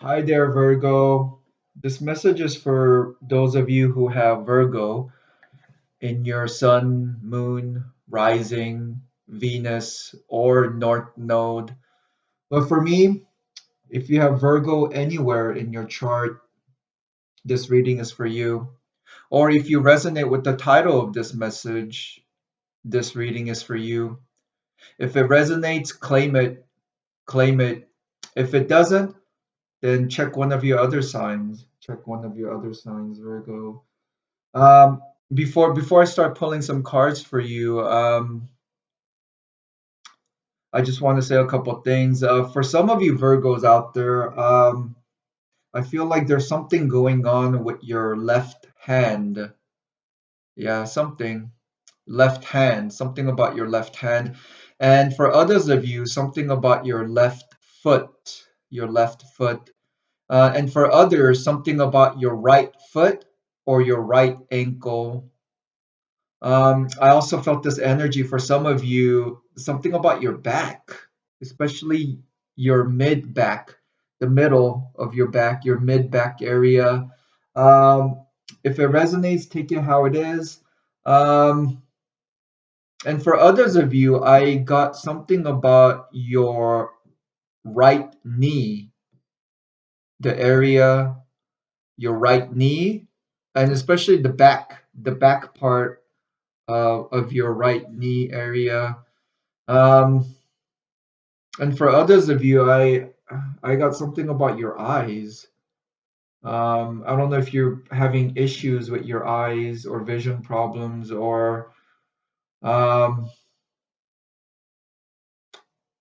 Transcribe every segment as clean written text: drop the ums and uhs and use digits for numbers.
Hi there, Virgo. This message is for those of you who have Virgo in your sun, moon, rising, Venus, or North Node. But for me, if you have Virgo anywhere in your chart, this reading is for you. Or if you resonate with the title of this message, this reading is for you. If it resonates, claim it, claim it. If it doesn't, then check one of your other signs. Check one of your other signs, Virgo. Um, before I start pulling some cards for you, I just want to say a couple things. For some of you Virgos out there, I feel like there's something going on with your left hand. Yeah, something left hand, something about your left hand. And for others of you, something about your left foot, your left foot. And for others, something about your right foot or your right ankle. I also felt this energy for some of you, something about your back, especially your mid back, the middle of your back, your mid back area. Um, if it resonates, take it how it is. Um, and for others of you, I got something about your right knee, the area, your right knee, and especially the back part of your right knee area. Um, and for others of you, I got something about your eyes. I don't know if you're having issues with your eyes or vision problems or um,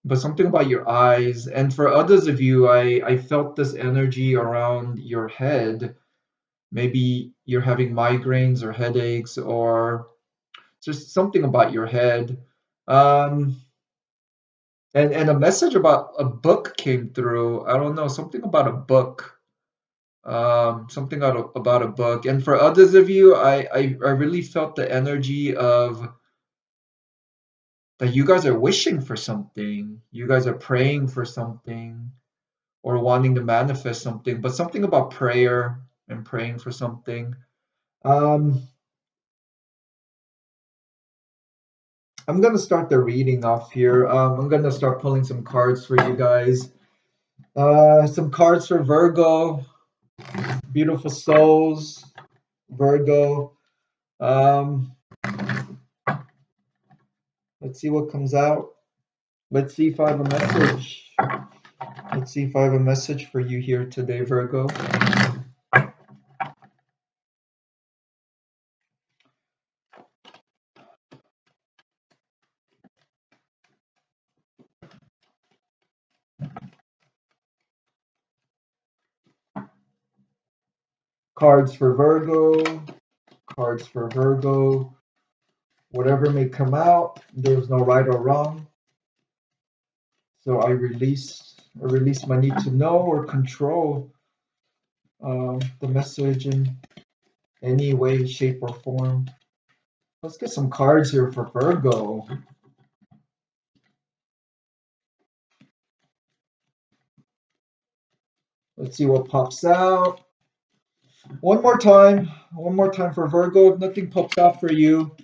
but something about your eyes. And for others of you, I felt this energy around your head. Maybe you're having migraines or headaches or just something about your head. Um, and a message about a book came through. I don't know, something about a book. Something about a book. And for others of you, I really felt the energy of that you guys are wishing for something. You guys are praying for something or wanting to manifest something, but something about prayer and praying for something. Um, I'm gonna start the reading off here. I'm gonna start pulling some cards for you guys. Some cards for Virgo, beautiful souls, Virgo. Um, let's see what comes out. Let's see if I have a message. Let's see if I have a message for you here today, Virgo. Cards for Virgo, cards for Virgo. Whatever may come out, there's no right or wrong. So I release my need to know or control the message in any way, shape, or form. Let's get some cards here for Virgo. Let's see what pops out. One more time for Virgo. If nothing pops out for you,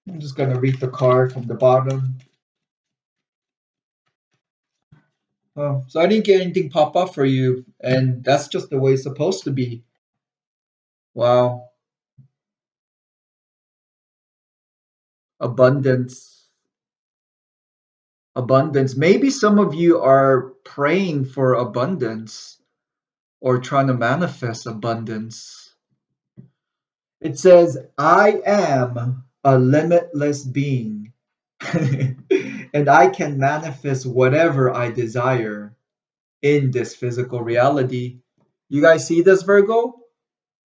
I'm just gonna read the card from the bottom. Oh, so I didn't get anything pop up for you, and that's just the way it's supposed to be. Wow, abundance, abundance. Maybe some of you are praying for abundance or trying to manifest abundance. It says, I am a limitless being, and I can manifest whatever I desire in this physical reality. You guys see this, Virgo?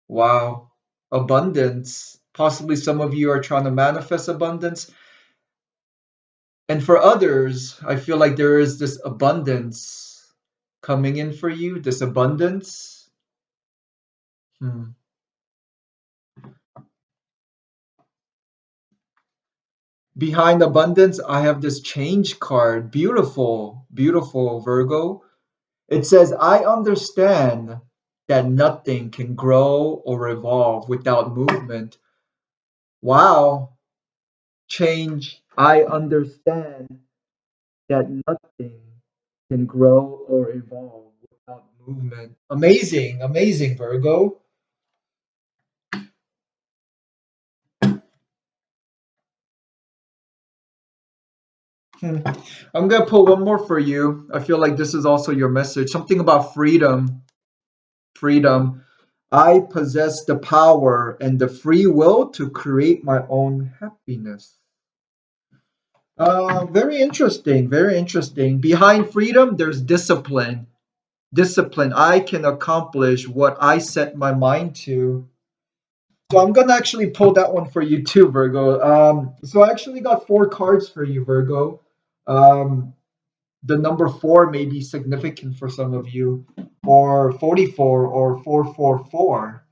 Wow. Abundance. Possibly some of you are trying to manifest abundance. And for others, I feel like there is this abundance coming in for you, this abundance. Hmm. Behind abundance, I have this change card. Beautiful, beautiful, Virgo. It says, I understand that nothing can grow or evolve without movement. Wow, change. I understand that nothing can grow or evolve without movement. Amazing, amazing, Virgo. Hmm. I'm gonna pull one more for you. I feel like this is also your message. Something about freedom. Freedom. I possess the power and the free will to create my own happiness. Very interesting. Very interesting. Behind freedom, there's discipline. Discipline. I can accomplish what I set my mind to. So I'm gonna actually pull that one for you too, Virgo. So I actually got four cards for you, Virgo. Um, the number four may be significant for some of you, or 44 or 444.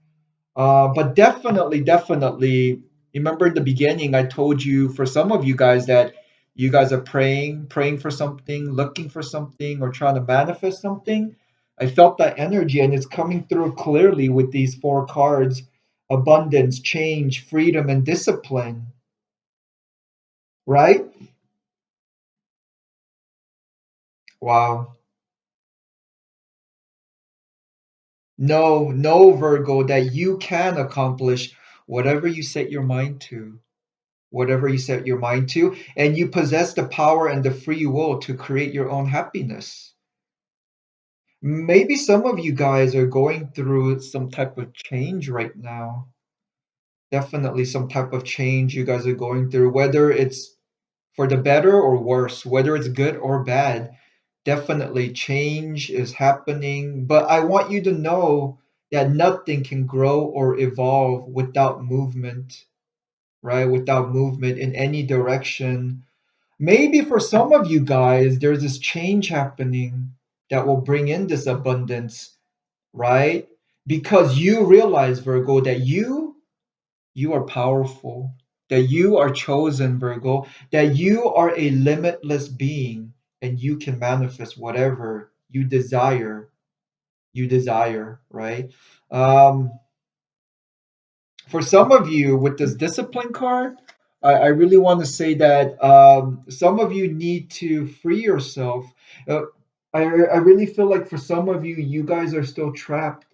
But definitely, definitely, remember in the beginning, I told you for some of you guys that you guys are praying for something, looking for something, or trying to manifest something. I felt that energy, and it's coming through clearly with these four cards: abundance, change, freedom, and discipline, right? Wow. No, Virgo, that you can accomplish whatever you set your mind to. Whatever you set your mind to, and you possess the power and the free will to create your own happiness. Maybe some of you guys are going through some type of change right now. Definitely some type of change you guys are going through, whether it's for the better or worse, whether it's good or bad. Definitely change is happening, but I want you to know that nothing can grow or evolve without movement, right? Without movement in any direction. Maybe for some of you guys, there's this change happening that will bring in this abundance, right? Because you realize, Virgo, that you are powerful, that you are chosen, Virgo, that you are a limitless being and you can manifest whatever you desire, right? Um, for some of you with this discipline card, I really want to say that some of you need to free yourself. Uh, I really feel like for some of you, you guys are still trapped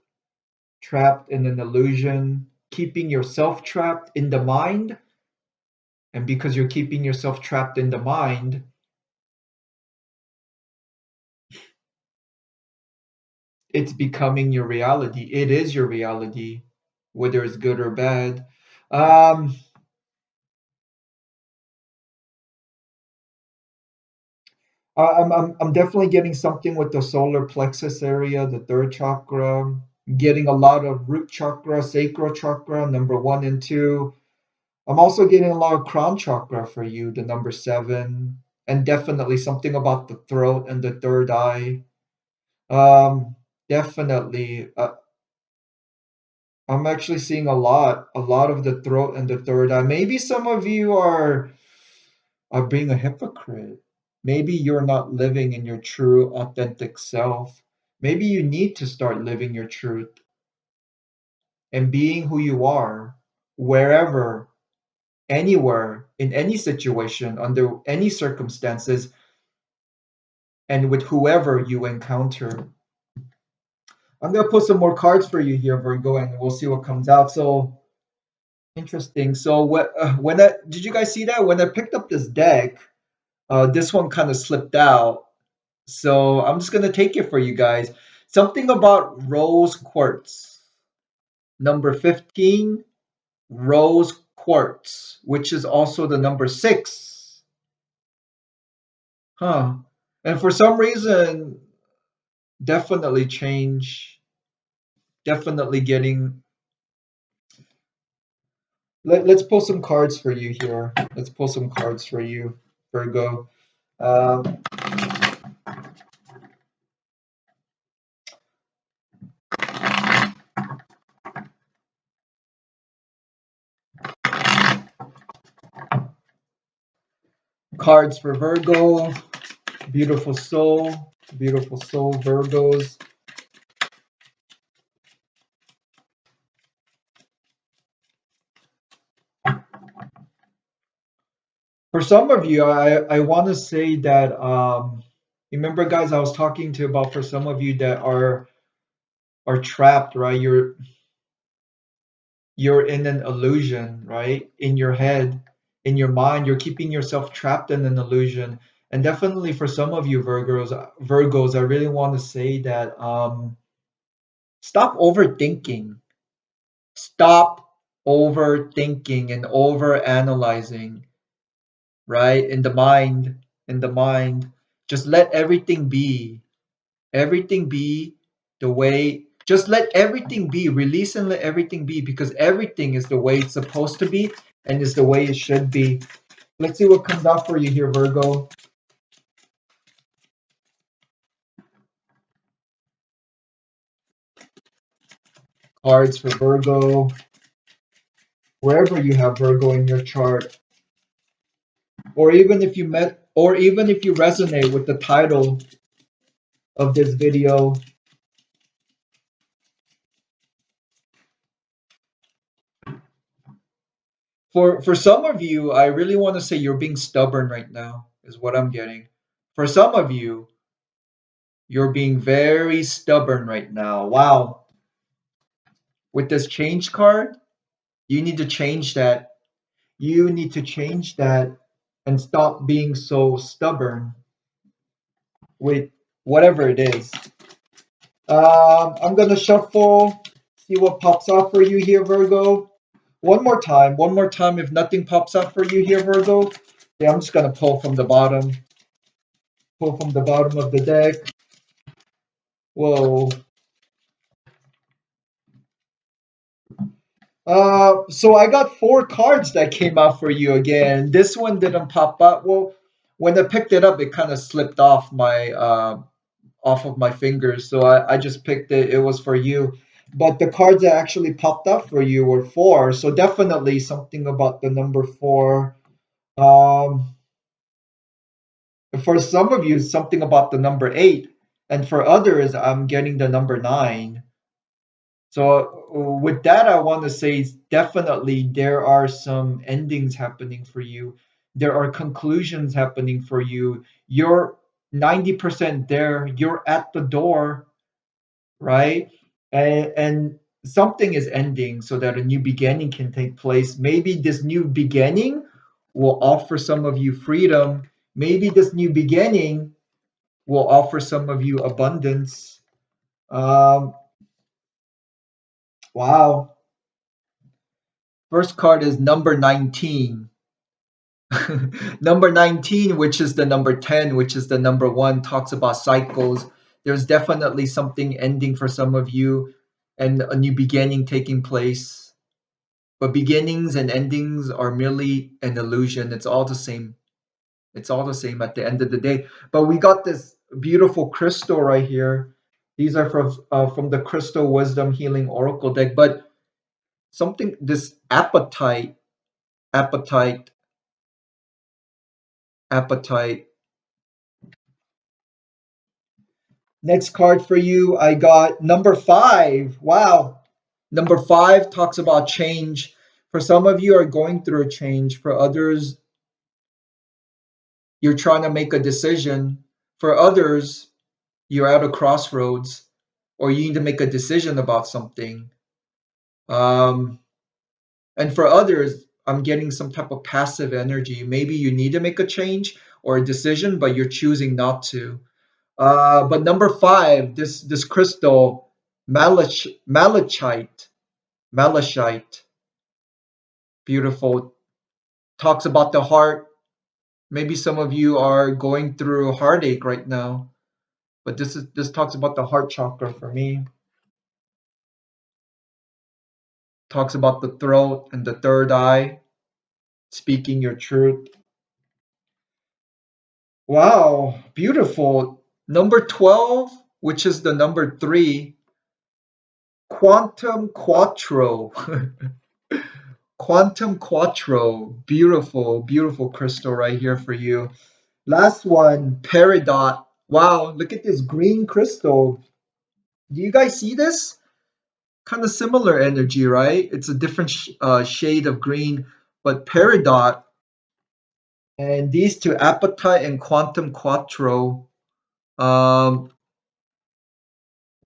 in an illusion, keeping yourself trapped in the mind. And because you're keeping yourself trapped in the mind, it's becoming your reality. It is your reality, whether it's good or bad. Um, I'm definitely getting something with the solar plexus area, the third chakra. Getting a lot of root chakra, sacral chakra, number one and two. I'm also getting a lot of crown chakra for you, the number seven, and definitely something about the throat and the third eye. Um, definitely, I'm actually seeing a lot of the throat and the third eye. Maybe some of you are being a hypocrite. Maybe you're not living in your true, authentic self. Maybe you need to start living your truth and being who you are, wherever, anywhere, in any situation, under any circumstances, and with whoever you encounter. I'm going to put some more cards for you here, Virgo, and we'll see what comes out. So, interesting. So, when I did you guys see that? When I picked up this deck, this one kind of slipped out. So I'm just gonna take it for you guys. Something about rose quartz. Number 15, rose quartz, which is also the number six. Huh. And for some reason, definitely change. Definitely getting. Let's pull some cards for you here. Let's pull some cards for you, Virgo. Um, cards for Virgo, beautiful soul. Beautiful soul, Virgos. For some of you, I want to say that remember, guys, I was talking to about for some of you that are trapped, right? You're in an illusion, right? In your head, in your mind, you're keeping yourself trapped in an illusion. And definitely for some of you Virgos, I really want to say that stop overthinking. Stop overthinking and over analyzing, right? In the mind, just let everything be. Everything be the way, just let everything be. Release and let everything be because everything is the way it's supposed to be and is the way it should be. Let's see what comes out for you here, Virgo. Cards for Virgo, wherever you have Virgo in your chart, or even if you met, or even if you resonate with the title of this video. For some of you, I really want to say you're being stubborn right now, is what I'm getting. For some of you, you're being very stubborn right now. Wow. With this change card, you need to change that. You need to change that and stop being so stubborn with whatever it is. I'm going to shuffle, see what pops up for you here, Virgo. One more time. One more time. If nothing pops up for you here, Virgo, yeah, I'm just going to pull from the bottom. Pull from the bottom of the deck. Whoa. So I got four cards that came out for you again. This one didn't pop up. Well, when I picked it up, it kind of slipped off of my fingers. So I just picked it. It was for you. But the cards that actually popped up for you were four. So definitely something about the number four. Um, for some of you, something about the number eight. And for others, I'm getting the number nine. So with that, I want to say definitely there are some endings happening for you. There are conclusions happening for you. You're 90% there. You're at the door, right? And something is ending so that a new beginning can take place. Maybe this new beginning will offer some of you freedom. Maybe this new beginning will offer some of you abundance. Um, wow. First card is number 19. Number 19, which is the number 10, which is the number one, talks about cycles. There's definitely something ending for some of you and a new beginning taking place. But beginnings and endings are merely an illusion. It's all the same. It's all the same at the end of the day. But we got this beautiful crystal right here. These are from the Crystal Wisdom Healing Oracle deck. But something, this appetite, appetite. Next card for you, I got number five. Wow. Number five talks about change. For some of you are going through a change. For others, you're trying to make a decision. For others, you're at a crossroads or you need to make a decision about something. Um, and for others, I'm getting some type of passive energy. Maybe you need to make a change or a decision, but you're choosing not to. But number five, this crystal, malachite, beautiful. Talks about the heart. Maybe some of you are going through heartache right now, but this talks about the heart chakra for me. Talks about the throat and the third eye, speaking your truth. Wow, beautiful. Number 12, which is the number three, quantum quattro. Quantum Quattro, beautiful, beautiful crystal right here for you. Last one, Peridot. Wow, look at this green crystal. Do you guys see this? Kind of similar energy, right? It's a different shade of green, but peridot. And these two, appetite and quantum quattro. Um,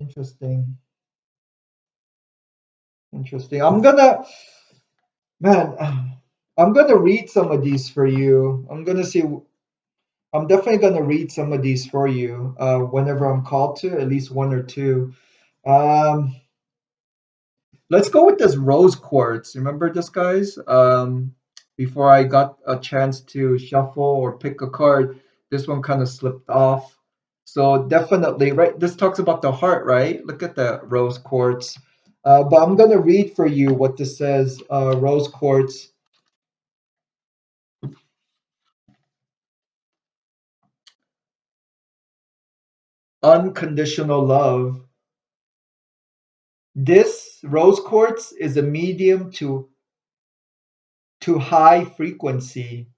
interesting, interesting. Man, I'm gonna read some of these for you. I'm definitely gonna read some of these for you. Whenever I'm called to, at least one or two. Um, let's go with this rose quartz. Remember this, guys? Before I got a chance to shuffle or pick a card, this one kind of slipped off. So definitely, right? This talks about the heart, right? Look at that rose quartz. But I'm gonna read for you what this says. Rose quartz, unconditional love. This rose quartz is a medium to high frequency.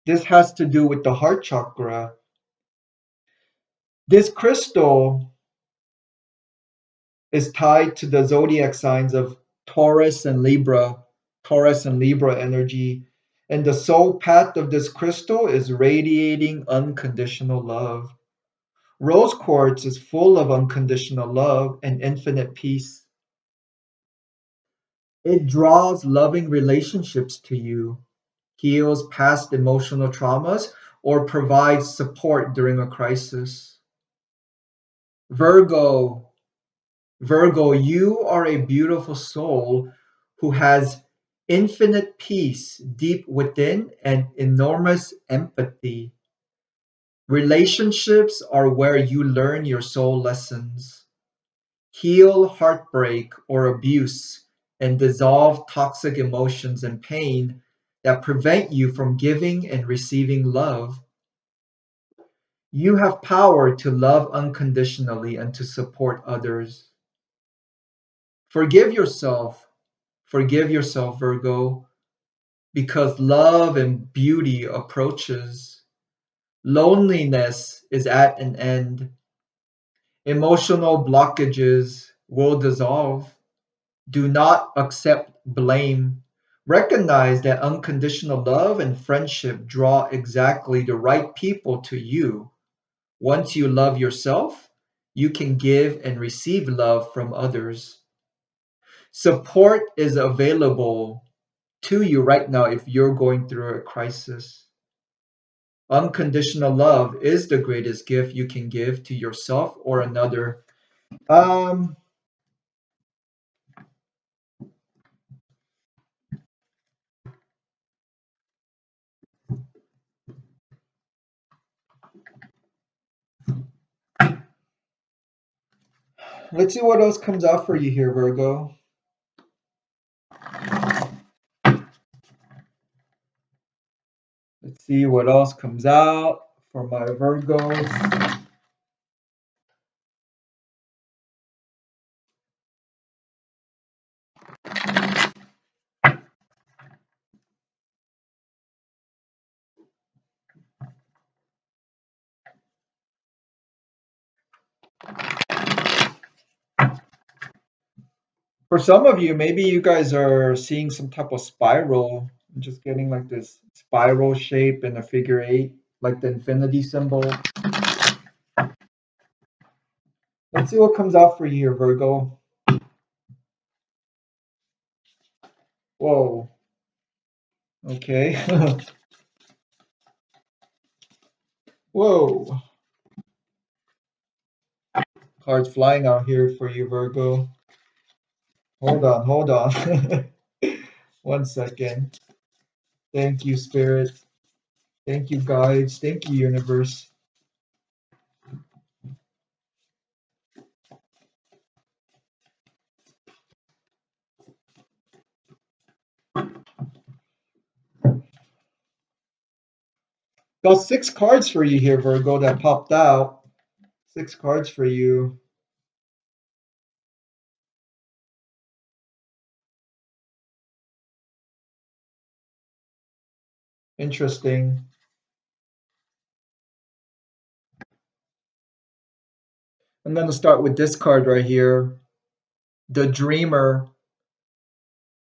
This has to do with the heart chakra. This crystal is tied to the zodiac signs of Taurus and Libra, Taurus and Libra energy. And the soul path of this crystal is radiating unconditional love. Rose quartz is full of unconditional love and infinite peace. It draws loving relationships to you, heals past emotional traumas, or provides support during a crisis. Virgo, Virgo, you are a beautiful soul who has infinite peace deep within and enormous empathy. Relationships are where you learn your soul lessons. Heal heartbreak or abuse and dissolve toxic emotions and pain that prevent you from giving and receiving love. You have power to love unconditionally and to support others. Forgive yourself. Forgive yourself, Virgo, because love and beauty approaches. Loneliness is at an end. Emotional blockages will dissolve. Do not accept blame. Recognize that unconditional love and friendship draw exactly the right people to you. Once you love yourself, you can give and receive love from others. Support is available to you right now if you're going through a crisis. Unconditional love is the greatest gift you can give to yourself or another. Um, let's see what else comes out for you here, Virgo. Let's see what else comes out for my Virgos. For some of you, maybe you guys are seeing some type of spiral. I'm just getting like this spiral shape in a figure eight, like the infinity symbol. Let's see what comes out for you here, Virgo. Whoa. Okay. Whoa. Cards flying out here for you, Virgo. Hold on, hold on. One second. Thank you, Spirit. Thank you, guides. Thank you, Universe. Got six cards for you here, Virgo, that popped out. Six cards for you. Interesting. I'm going to start with this card right here, the Dreamer.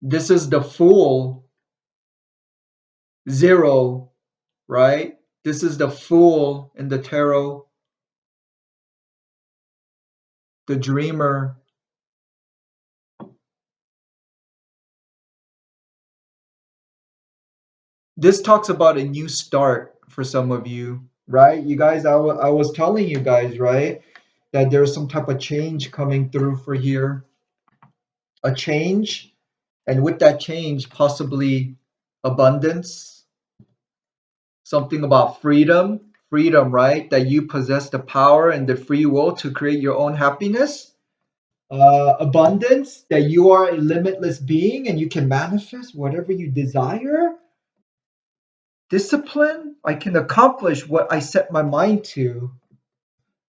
This is the Fool, zero, right? This is the Fool in the tarot, the Dreamer. This talks about a new start for some of you, right? You guys, I was telling you guys, right, that there's some type of change coming through for here, a change, and with that change, possibly abundance, something about freedom, freedom, right? That you possess the power and the free will to create your own happiness. Abundance, that you are a limitless being and you can manifest whatever you desire. Discipline, I can accomplish what I set my mind to.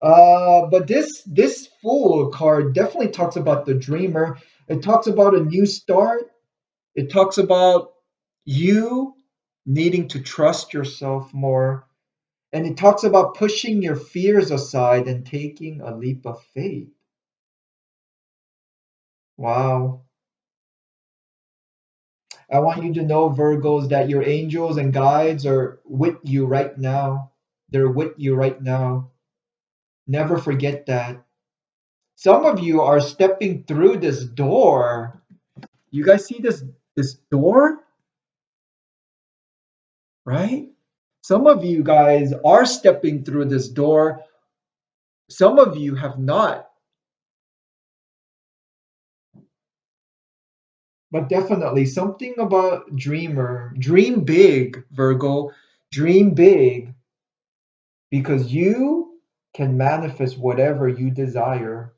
But this Fool card definitely talks about the dreamer. It talks about a new start. It talks about you needing to trust yourself more. And it talks about pushing your fears aside and taking a leap of faith. Wow. I want you to know, Virgos, that your angels and guides are with you right now. They're with you right now. Never forget that. Some of you are stepping through this door. You guys see this door, right? Some of you guys are stepping through this door. Some of you have not. But definitely something about dreamer. Dream big, Virgo. Dream big because you can manifest whatever you desire.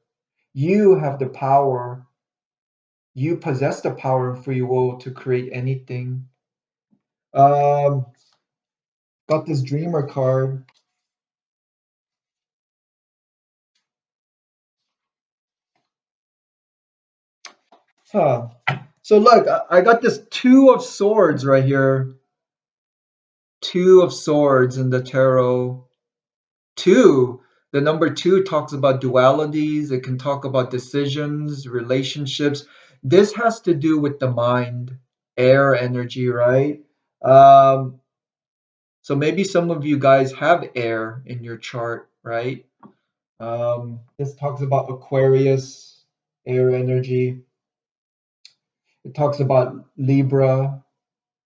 You have the power. You possess the power and free will to create anything. Um, got this dreamer card. Huh. So look, I got this two of swords right here. Two of swords in the tarot. Two, the number two talks about dualities. It can talk about decisions, relationships. This has to do with the mind, air energy, right? Um, so maybe some of you guys have air in your chart, right? This talks about Aquarius, air energy. It talks about Libra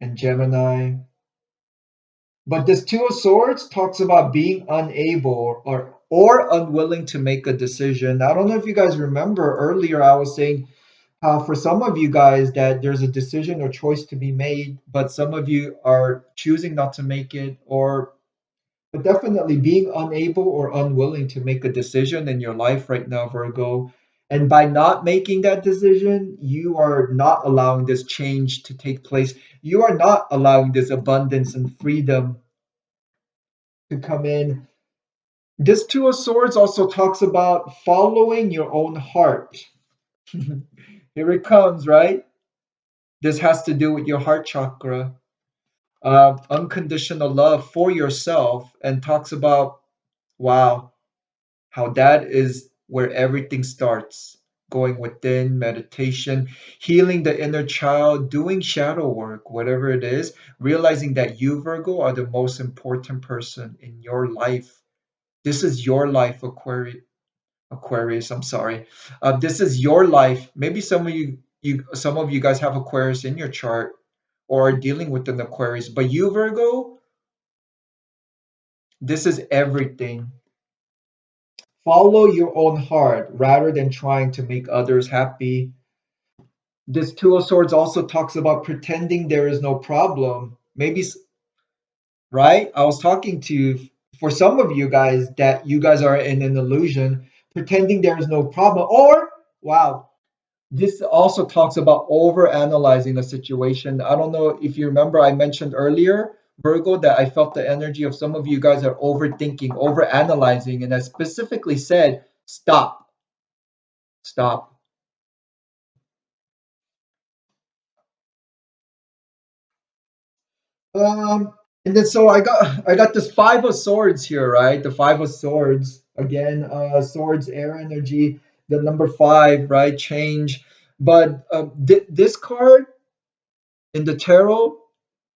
and Gemini. But this Two of Swords talks about being unable or unwilling to make a decision. I don't know if you guys remember earlier, I was saying for some of you guys that there's a decision or choice to be made, but some of you are choosing not to make it, or but definitely being unable or unwilling to make a decision in your life right now, Virgo. And by not making that decision, you are not allowing this change to take place. You are not allowing this abundance and freedom to come in. This Two of Swords also talks about following your own heart. Here it comes, right? This has to do with your heart chakra, unconditional love for yourself, and talks about, wow, how that is where everything starts. Going within, meditation, healing the inner child, doing shadow work, whatever it is, realizing that you, Virgo, are the most important person in your life. This is your life, Aquarius. I'm sorry. This is your life. Maybe some of you guys have Aquarius in your chart or are dealing with an Aquarius, but you, Virgo, this is everything. Follow your own heart rather than trying to make others happy. This Two of Swords also talks about pretending there is no problem. Maybe, right? I was talking to for some of you guys that you guys are in an illusion, pretending there is no problem. Or, wow, this also talks about over analyzing a situation. I don't know if you remember, I mentioned earlier, Virgo, that I felt the energy of some of you guys are overthinking, over analyzing, and I specifically said, stop, stop. Um, and then so I got this Five of Swords here, right? The Five of Swords. Again, swords, air energy. The number five, right? Change. But this card in the tarot,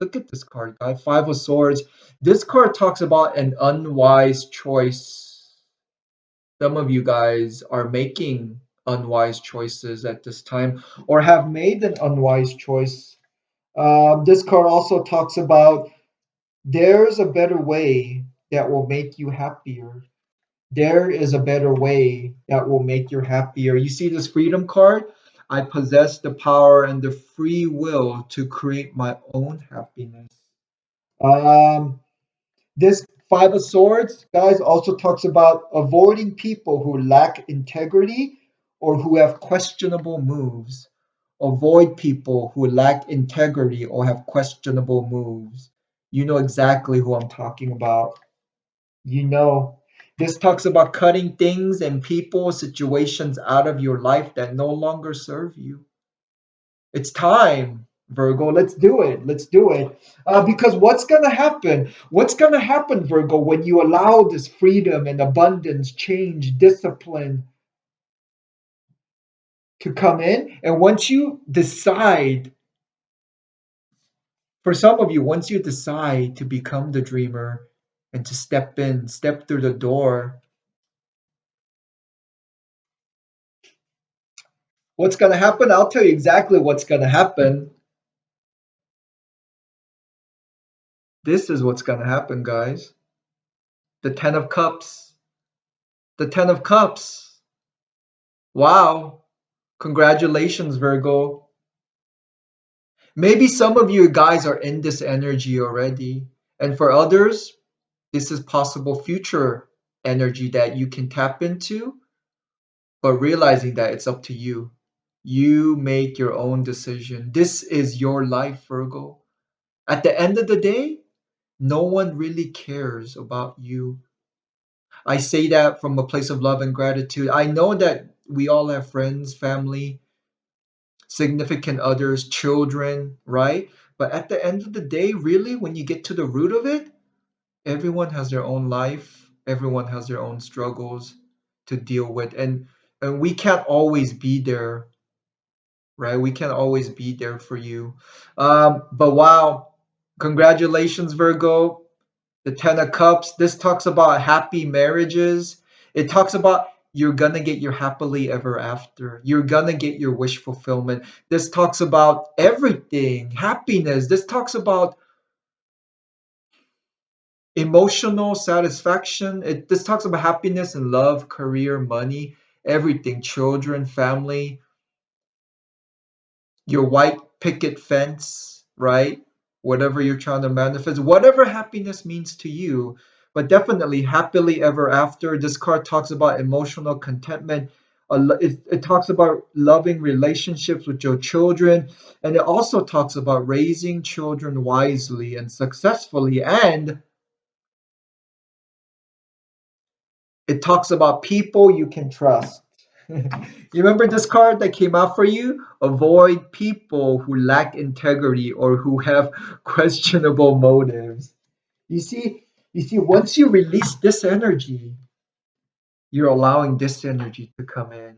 look at this card, guy. Five of Swords. This card talks about an unwise choice. Some of you guys are making unwise choices at this time or have made an unwise choice. This card also talks about there's a better way that will make you happier. There is a better way that will make you happier. You see this freedom card? I possess the power and the free will to create my own happiness. Um, this Five of Swords, guys, also talks about avoiding people who lack integrity or who have questionable moves. Avoid people who lack integrity or have questionable moves. You know exactly who I'm talking about. You know, this talks about cutting things and people, situations out of your life that no longer serve you. It's time, Virgo. Let's do it. Let's do it. Because what's going to happen? What's going to happen, Virgo, when you allow this freedom and abundance, change, discipline to come in? And once you decide, for some of you, once you decide to become the dreamer and to step in, step through the door, what's going to happen? I'll tell you exactly what's going to happen. This is what's going to happen, guys. The Ten of Cups. The Ten of Cups. Wow. Congratulations, Virgo. Maybe some of you guys are in this energy already. And for others, this is possible future energy that you can tap into, but realizing that it's up to you. You make your own decision. This is your life, Virgo. At the end of the day, no one really cares about you. I say that from a place of love and gratitude. I know that we all have friends, family, significant others, children, right? But at the end of the day, really, when you get to the root of it, everyone has their own life, everyone has their own struggles to deal with. And we can't always be there, right? We can't always be there for you. But wow, congratulations, Virgo. The Ten of Cups. This talks about happy marriages. It talks about you're gonna get your happily ever after. You're gonna get your wish fulfillment. This talks about everything, happiness. This talks about emotional satisfaction. This talks about happiness and love, career, money, everything, children, family, your white picket fence, right? Whatever you're trying to manifest, whatever happiness means to you, but definitely happily ever after. This card talks about emotional contentment. It talks about loving relationships with your children, and it also talks about raising children wisely and successfully. And it talks about people you can trust. You remember this card that came out for you? Avoid people who lack integrity or who have questionable motives. You see, once you release this energy, you're allowing this energy to come in.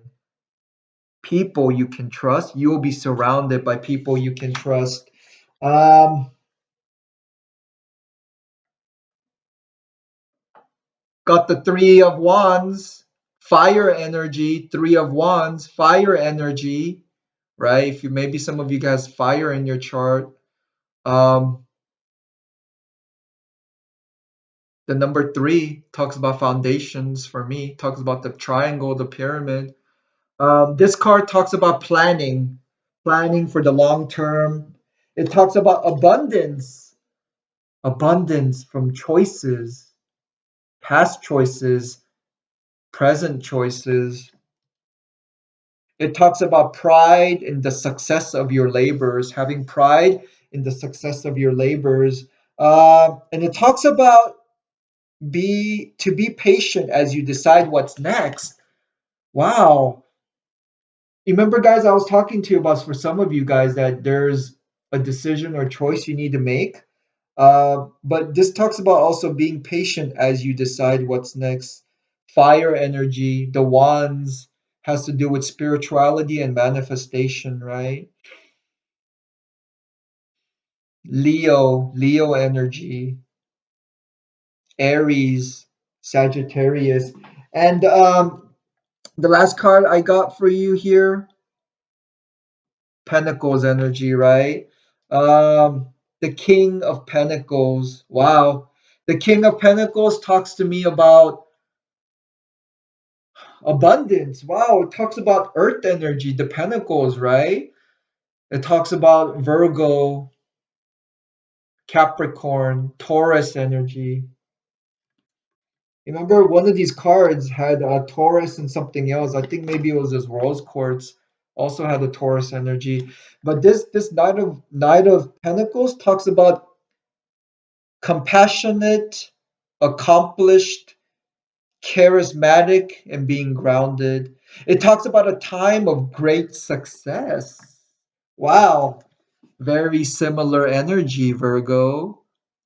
People you can trust. You will be surrounded by people you can trust. Um, got the Three of Wands, fire energy, Three of Wands, fire energy, right? If you maybe some of you guys fire in your chart. Um, the number three talks about foundations for me, talks about the triangle, the pyramid. This card talks about planning, planning for the long term. It talks about abundance, abundance from choices, past choices, present choices. It talks about pride in the success of your labors, having pride in the success of your labors. And it talks about be patient as you decide what's next. Wow. Remember, guys, I was talking to you about for some of you guys that there's a decision or choice you need to make. But this talks about also being patient as you decide what's next. Fire energy, the wands has to do with spirituality and manifestation, right? Leo energy, Aries, Sagittarius. And the last card I got for you here, Pentacles energy, right? The King of Pentacles. Wow. The King of Pentacles talks to me about abundance. Wow. It talks about earth energy, the Pentacles, right? It talks about Virgo, Capricorn, Taurus energy. Remember, one of these cards had a Taurus and something else. I think maybe it was this Rose Quartz. Also had a Taurus energy. But this Knight of Pentacles talks about compassionate, accomplished, charismatic, and being grounded. It talks about a time of great success. Wow, very similar energy, Virgo,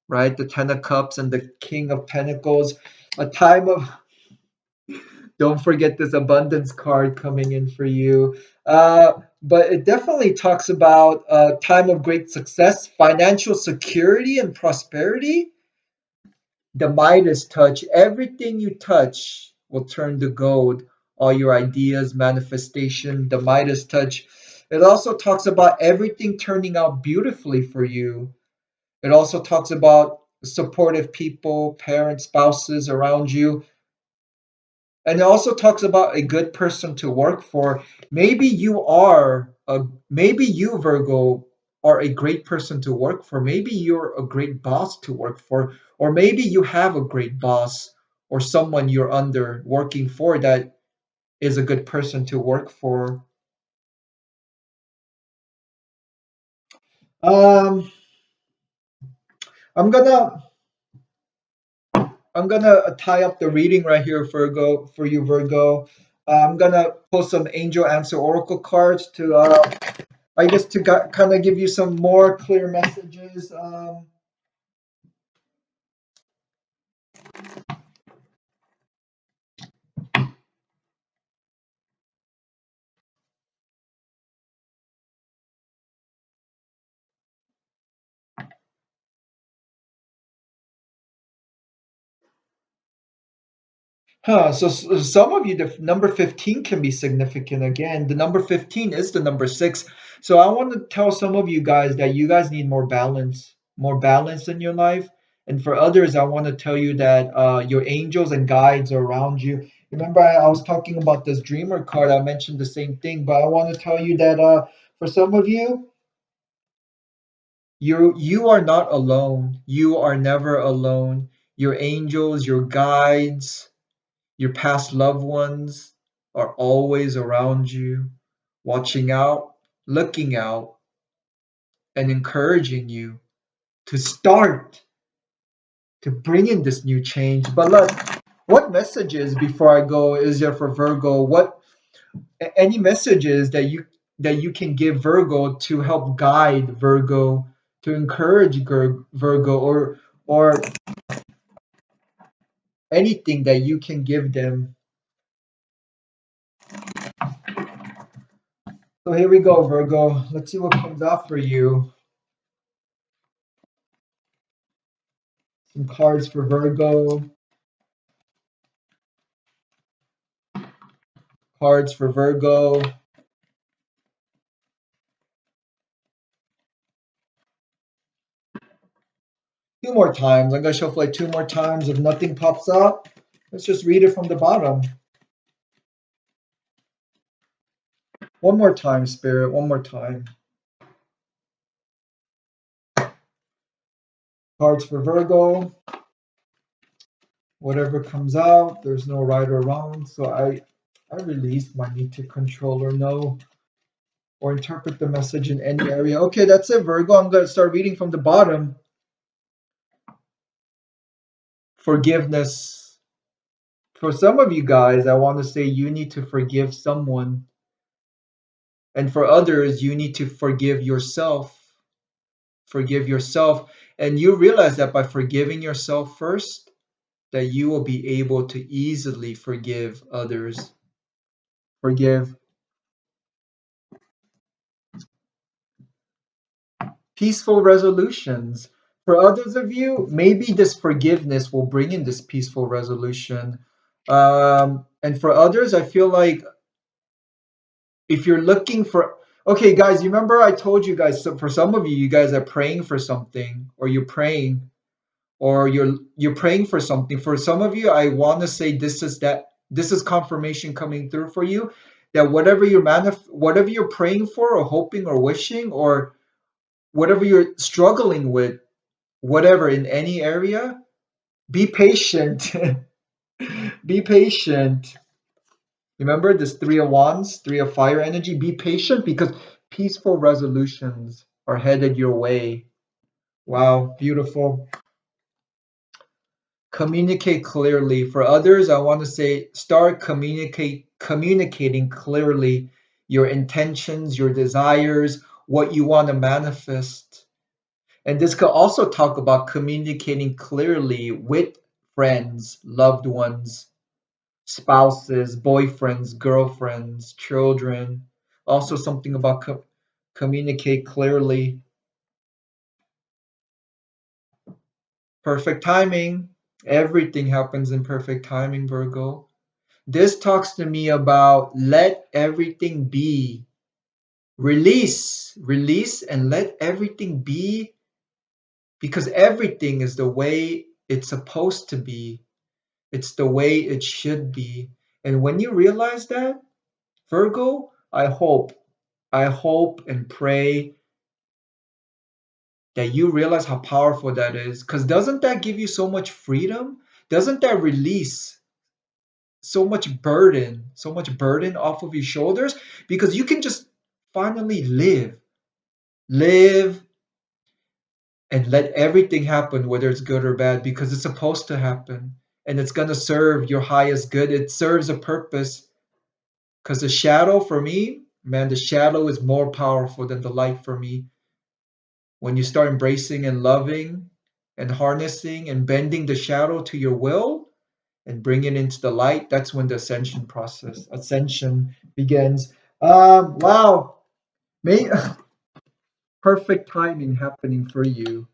right? The Ten of Cups and the King of Pentacles. A time of, don't forget this abundance card coming in for you. But it definitely talks about a time of great success, financial security, and prosperity. The Midas touch, everything you touch will turn to gold. All your ideas, manifestation, the Midas touch. It also talks about everything turning out beautifully for you. It also talks about supportive people, parents, spouses around you. And it also talks about a good person to work for. Maybe you, Virgo, are a great person to work for. Maybe you're a great boss to work for, or maybe you have a great boss or someone you're under working for that is a good person to work for. Um, I'm gonna I'm gonna tie up the reading right here, Virgo, for you, Virgo. I'm gonna pull some angel answer oracle cards to I guess to kind of give you some more clear messages. So some of you, the number 15 can be significant again. The number 15 is the number six. So I want to tell some of you guys that you guys need more balance in your life. And for others, I want to tell you that your angels and guides are around you. Remember, I was talking about this dreamer card. I mentioned the same thing, but I want to tell you that for some of you, you are not alone. You are never alone. Your angels, your guides, your past loved ones are always around you, watching out, looking out, and encouraging you to start to bring in this new change. But look, what messages before I go is there for Virgo? Any messages that you can give Virgo to help guide Virgo, to encourage Virgo, or anything that you can give them. So here we go, Virgo. Let's see what comes out for you. Some cards for Virgo, cards for Virgo. Two more times. I'm going to shuffle like two more times. If nothing pops up, let's just read it from the bottom. One more time, Spirit. One more time. Cards for Virgo. Whatever comes out, there's no right or wrong. So I release my need to control or know or interpret the message in any area. Okay, that's it, Virgo. I'm going to start reading from the bottom. Forgiveness. For some of you guys, I want to say you need to forgive someone. And for others, you need to forgive yourself. Forgive yourself. And you realize that by forgiving yourself first, that you will be able to easily forgive others. Forgive. Peaceful resolutions. For others of you, maybe this forgiveness will bring in this peaceful resolution. And for others, I feel like if you're looking for, okay, guys, you remember I told you guys, so for some of you, you guys are praying for something, or you're praying, or you're praying for something. For some of you, I want to say this is confirmation coming through for you that whatever you're praying for, or hoping, or wishing, or whatever you're struggling with, whatever in any area, be patient. Be patient. Remember this three of wands, three of fire energy. Be patient because peaceful resolutions are headed your way. Wow, beautiful. Communicate clearly. For others, I want to say start communicating clearly your intentions, your desires, what you want to manifest. And this could also talk about communicating clearly with friends, loved ones, spouses, boyfriends, girlfriends, children. Also, something about communicate clearly. Perfect timing. Everything happens in perfect timing, Virgo. This talks to me about let everything be. Release, and let everything be because everything is the way it's supposed to be. It's the way it should be. And when you realize that, Virgo, I hope and pray that you realize how powerful that is. Because doesn't that give you so much freedom? Doesn't that release so much burden off of your shoulders? Because you can just finally live, and let everything happen, whether it's good or bad, because it's supposed to happen. And it's going to serve your highest good. It serves a purpose. Because the shadow for me, man, the shadow is more powerful than the light for me. When you start embracing and loving and harnessing and bending the shadow to your will and bring it into the light, that's when the ascension begins. Wow, may perfect timing happening for you.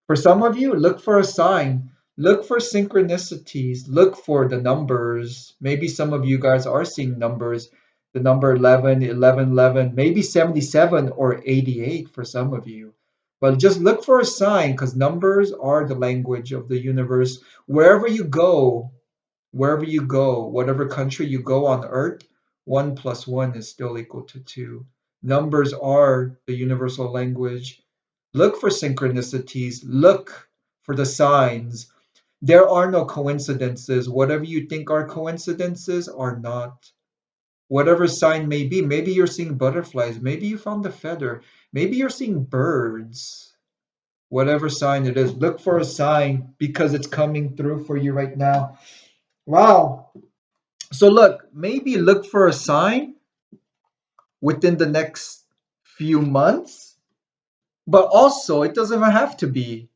For some of you, look for a sign, look for synchronicities, look for the numbers. Maybe some of you guys are seeing numbers, the number 11, 11, 11, maybe 77 or 88 for some of you. But just look for a sign because numbers are the language of the universe. Wherever you go, whatever country you go on earth, 1 plus 1 is still equal to 2. Numbers are the universal language. Look for synchronicities, look for the signs. There are no coincidences. Whatever you think are coincidences are not. Whatever sign may be, maybe you're seeing butterflies, maybe you found a feather, maybe you're seeing birds. Whatever sign it is, look for a sign because it's coming through for you right now. Wow. So look, maybe look for a sign within the next few months, but also it doesn't even have to be.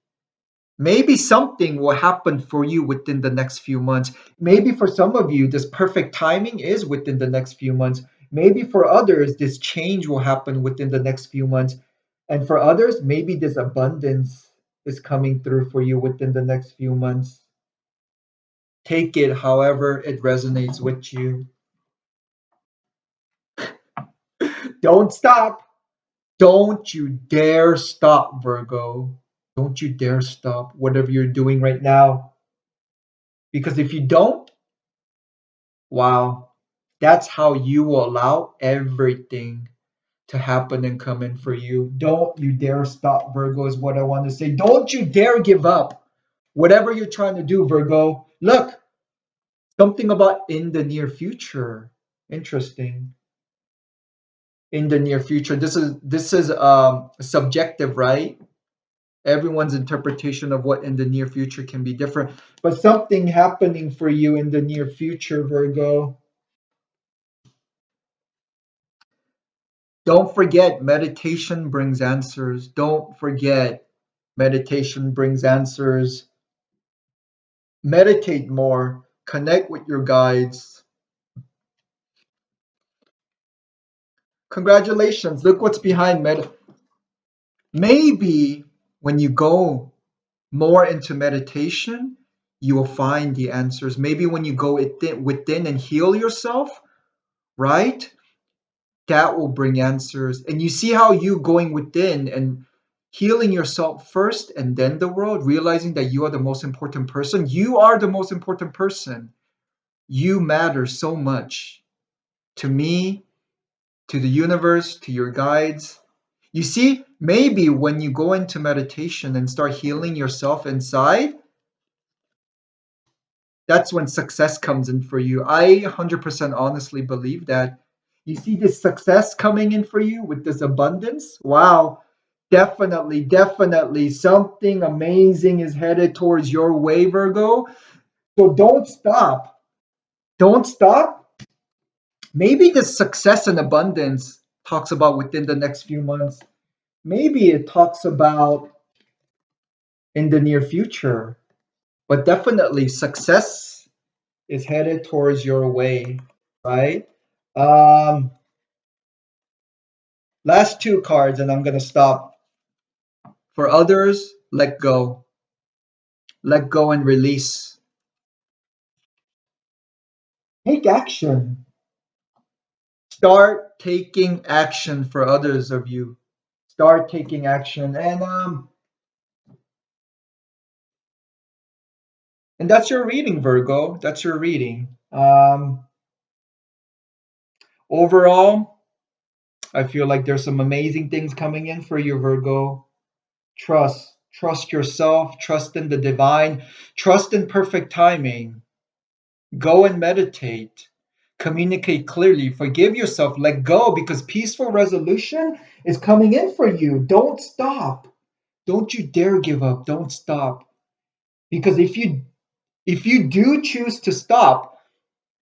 Maybe something will happen for you within the next few months. Maybe for some of you, this perfect timing is within the next few months. Maybe for others, this change will happen within the next few months. And for others, maybe this abundance is coming through for you within the next few months. Take it however it resonates with you. Don't stop. Don't you dare stop, Virgo. Don't you dare stop whatever you're doing right now. Because if you don't, wow, that's how you will allow everything to happen and come in for you. Don't you dare stop, Virgo, is what I want to say. Don't you dare give up. Whatever you're trying to do, Virgo. Look, something about in the near future. Interesting. In the near future. This is subjective, right? Everyone's interpretation of what in the near future can be different. But something happening for you in the near future, Virgo. Don't forget, meditation brings answers. Don't forget, meditation brings answers. Meditate more, connect with your guides. Congratulations. Look what's behind maybe when you go more into meditation, you will find the answers. Maybe when you go within and heal yourself, right? That will bring answers. And you see how you going within and healing yourself first and then the world, realizing that you are the most important person. You are the most important person. You matter so much to me, to the universe, to your guides. You see, maybe when you go into meditation and start healing yourself inside, that's when success comes in for you. I 100% honestly believe that. You see this success coming in for you with this abundance? Wow. Definitely, definitely something amazing is headed towards your way, Virgo. So don't stop. Don't stop. Maybe the success and abundance talks about within the next few months. Maybe it talks about in the near future. But definitely success is headed towards your way, right? Um, Last two cards, and I'm gonna stop. For others, let go. Let go and release. Take action. Start taking action for others of you. Start taking action. And that's your reading, Virgo. That's your reading. Overall, I feel like there's some amazing things coming in for you, Virgo. Trust yourself, trust in the divine, trust in perfect timing. Go and meditate. Communicate clearly. Forgive yourself. Let go because peaceful resolution is coming in for you. Don't stop. Don't you dare give up. Don't stop. Because if you do choose to stop,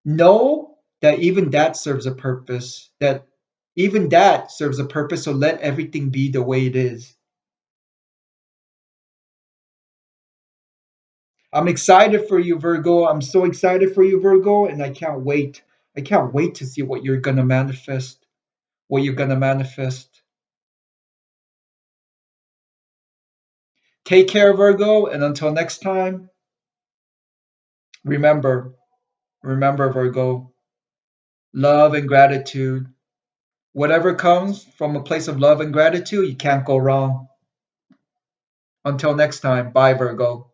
know that even that serves a purpose. That even that serves a purpose. So let everything be the way it is. I'm excited for you, Virgo. I'm so excited for you, Virgo, and I can't wait. I can't wait to see what you're gonna manifest. What you're gonna manifest. Take care, Virgo, and until next time, remember, remember, Virgo, love and gratitude. Whatever comes from a place of love and gratitude, you can't go wrong. Until next time, bye, Virgo.